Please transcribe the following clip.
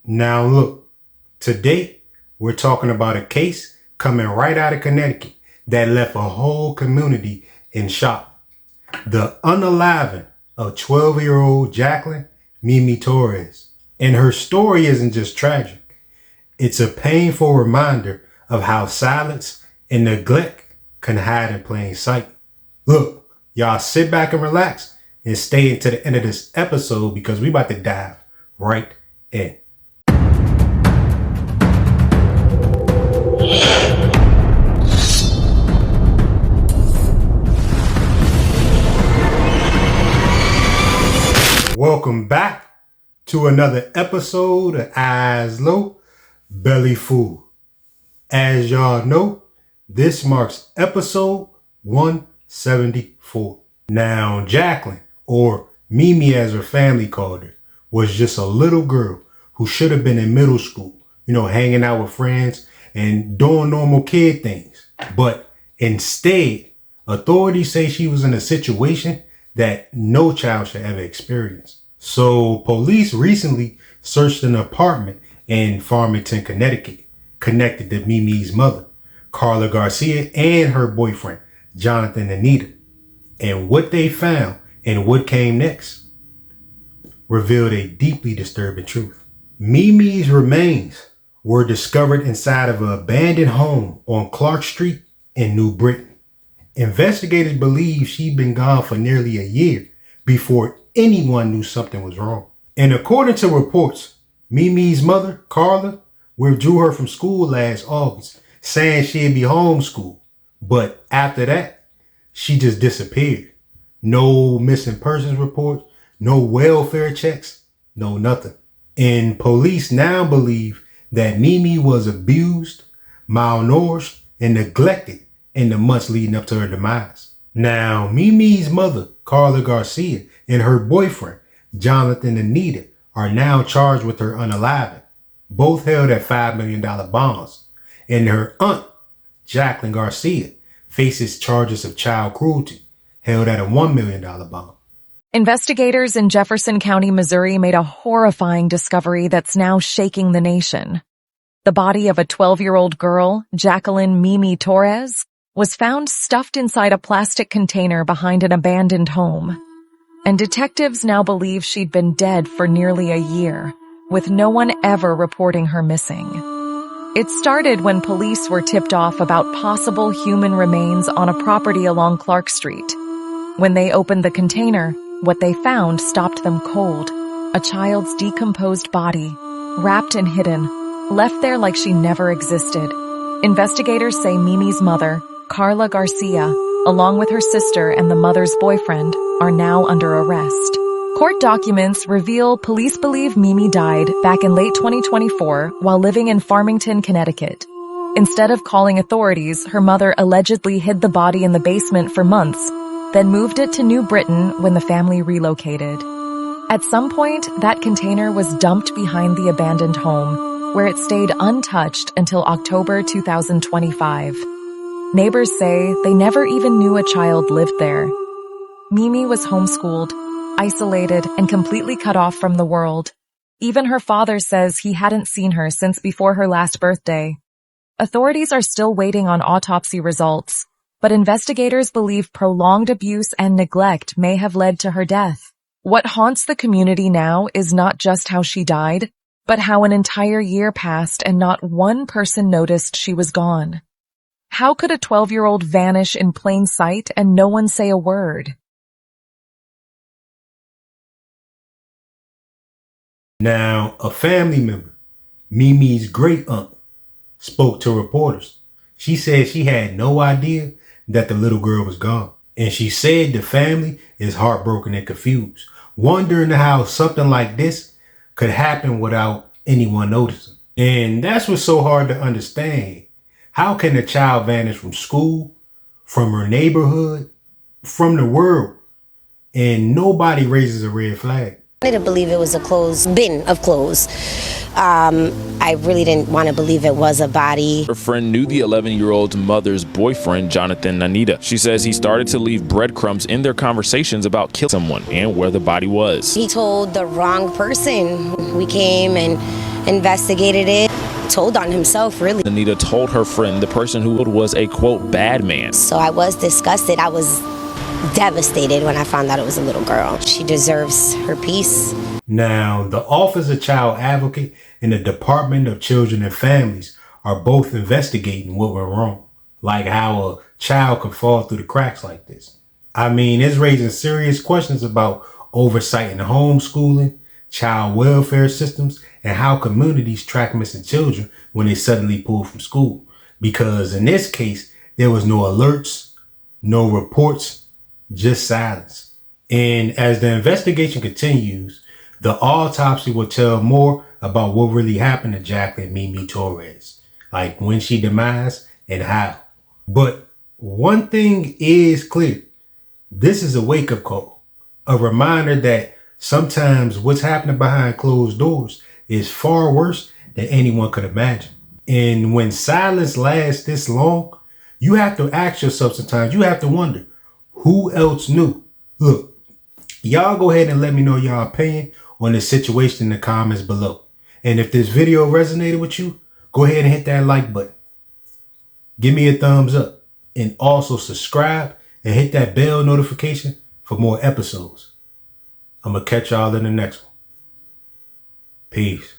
Now look, today we're talking about a case coming right out of Connecticut that left a whole community in shock. The unaliving of 12-year-old Jacqueline Mimi Torres. And her story isn't just tragic. It's a painful reminder of how silence and neglect can hide in plain sight. Look, y'all sit back and relax and stay until the end of this episode because we about to dive right in. Welcome back to another episode of Eyes Low, Belly Full. As y'all know, this marks episode 174. Now, Jacqueline, or Mimi as her family called her, was just a little girl who should have been in middle school, hanging out with friends and doing normal kid things. But instead, authorities say she was in a situation that no child should ever experience. So police recently searched an apartment in Farmington, Connecticut, connected to Mimi's mother, Carla Garcia, and her boyfriend, Jonathan Anita. And what they found and what came next revealed a deeply disturbing truth. Mimi's remains were discovered inside of an abandoned home on Clark Street in New Britain. Investigators believe she'd been gone for nearly a year before anyone knew something was wrong. And according to reports, Mimi's mother, Carla, withdrew her from school last August, saying she'd be homeschooled. But after that, she just disappeared. No missing persons reports, no welfare checks, no nothing. And police now believe that Mimi was abused, malnourished, and neglected in the months leading up to her demise. Now, Mimi's mother, Carla Garcia, and her boyfriend, Jonathan Anita, are now charged with her unaliving, both held at $5 million bonds. And her aunt, Jacqueline Garcia, faces charges of child cruelty, held at a $1 million bond. Investigators in Jefferson County, Missouri made a horrifying discovery that's now shaking the nation. The body of a 12-year-old girl, Jacqueline Mimi Torres, was found stuffed inside a plastic container behind an abandoned home. And detectives now believe she'd been dead for nearly a year, with no one ever reporting her missing. It started when police were tipped off about possible human remains on a property along Clark Street. When they opened the container, what they found stopped them cold. A child's decomposed body, wrapped and hidden, left there like she never existed. Investigators say Mimi's mother, Carla Garcia, along with her sister and the mother's boyfriend, are now under arrest. Court documents reveal police believe Mimi died back in late 2024 while living in Farmington, Connecticut. Instead of calling authorities, her mother allegedly hid the body in the basement for months, then moved it to New Britain when the family relocated. At some point, that container was dumped behind the abandoned home, where it stayed untouched until October 2025. Neighbors say they never even knew a child lived there. Mimi was homeschooled, isolated, and completely cut off from the world. Even her father says he hadn't seen her since before her last birthday. Authorities are still waiting on autopsy results, but investigators believe prolonged abuse and neglect may have led to her death. What haunts the community now is not just how she died, but how an entire year passed and not one person noticed she was gone. How could a 12-year-old vanish in plain sight and no one say a word? Now, a family member, Mimi's great aunt, spoke to reporters. She said she had no idea that the little girl was gone. And she said the family is heartbroken and confused, wondering how something like this could happen without anyone noticing. And that's what's so hard to understand. How can a child vanish from school, from her neighborhood, from the world, and nobody raises a red flag? I wanted to believe it was a clothes bin of clothes. I really didn't want to believe it was a body. Her friend knew the 11-year-old's mother's boyfriend, Jonathan Anita. She says he started to leave breadcrumbs in their conversations about killing someone and where the body was. He told the wrong person. We came and investigated it, told on himself, really. Anita told her friend the person who was a, quote, bad man. So I was disgusted. I was devastated when I found out it was a little girl. She deserves her peace. Now, the Office of Child Advocate and the Department of Children and Families are both investigating what went wrong, like how a child could fall through the cracks like this. I mean, it's raising serious questions about oversight in homeschooling, child welfare systems, and how communities track missing children when they suddenly pull from school. Because in this case, there was no alerts, no reports, just silence. And as the investigation continues, the autopsy will tell more about what really happened to Jacqueline Mimi Torres, like when she demised and how. But one thing is clear. This is a wake-up call, a reminder that sometimes what's happening behind closed doors is far worse than anyone could imagine. And when silence lasts this long, you have to ask yourself sometimes, you have to wonder, who else knew? Look, y'all go ahead and let me know your opinion on the situation in the comments below. And if this video resonated with you, go ahead and hit that like button. Give me a thumbs up and also subscribe and hit that bell notification for more episodes. I'm going to catch y'all in the next one. Peace.